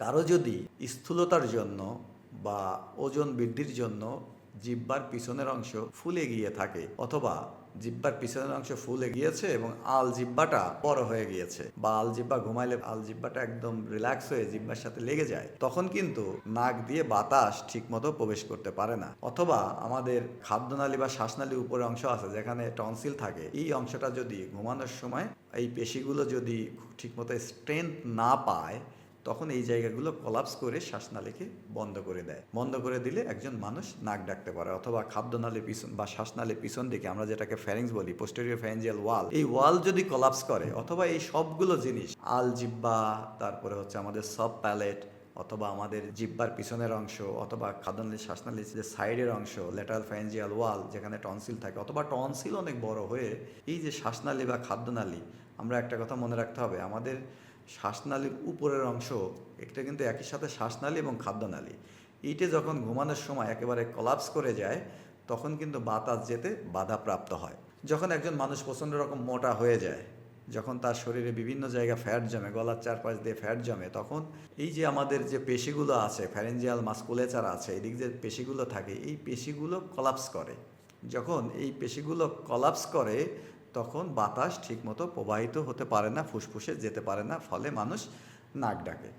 কারো যদি স্থূলতার জন্য বা ওজন বৃদ্ধির জন্য জিহ্বার পিছনের অংশ ফুলে গিয়ে থাকে, অথবা জিহ্বার পিছনের অংশ ফুলে গিয়েছে এবং আল জিহ্বাটা বড় হয়ে গিয়েছে, বা আল জিহ্বা ঘুমাইলে আল জিহ্বাটা একদম রিল্যাক্স হয়ে জিহ্বার সাথে লেগে যায়, তখন কিন্তু নাক দিয়ে বাতাস ঠিকমতো প্রবেশ করতে পারে না। অথবা আমাদের খাদ্যনালী বা শ্বাসনালীর উপরের অংশ আছে যেখানে টনসিল থাকে, এই অংশটা যদি ঘুমানোর সময় এই পেশিগুলো যদি ঠিকমতো স্ট্রেংথ না পায়, তখন এই জায়গাগুলো কোলাপস করে শ্বাসনালীকে বন্ধ করে দেয়। বন্ধ করে দিলে একজন মানুষ নাক ডাকতে পারে। অথবা খাদ্যনালীর পিছন বা শ্বাসনালীর পিছন দিকে আমরা যেটাকে ফ্যারিংস বলি, পোস্টেরিয়র ফ্যারিঞ্জিয়াল ওয়াল, এই ওয়াল যদি কোলাপস করে, অথবা এই সবগুলো জিনিস আল জিহ্বা, তারপরে হচ্ছে আমাদের সব প্যালেট, অথবা আমাদের জিহ্বার পিছনের অংশ, অথবা খাদ্যনালী শ্বাসনালীর যে সাইডের অংশ ল্যাটারাল ফ্যারিঞ্জিয়াল ওয়াল যেখানে টনসিল থাকে, অথবা টনসিল অনেক বড় হয়ে এই যে শ্বাসনালী বা খাদ্যনালী, আমরা একটা কথা মনে রাখতে হবে, আমাদের শ্বাসনালীর উপরের অংশ, এটা কিন্তু একই সাথে শ্বাসনালী এবং খাদ্যনালী, এইটা যখন ঘুমানোর সময় একেবারে কোলাপস করে যায়, তখন কিন্তু বাতাস যেতে বাধাপ্রাপ্ত হয়। যখন একজন মানুষ প্রচণ্ড রকম মোটা হয়ে যায়, যখন তার শরীরে বিভিন্ন জায়গায় ফ্যাট জমে, গলার চারপাশ দিয়ে ফ্যাট জমে, তখন এই যে আমাদের যে পেশিগুলো আছে, ফ্যারেঞ্জিয়াল মাসকুলেচার আছে, এদিক যে পেশিগুলো থাকে, এই পেশিগুলো কলাপস করে। যখন এই পেশিগুলো কলাপস করে, তখন বাতাস ঠিকমতো প্রবাহিত হতে পারে না, ফুসফুসে যেতে পারে না, ফলে মানুষ নাক ডাকে।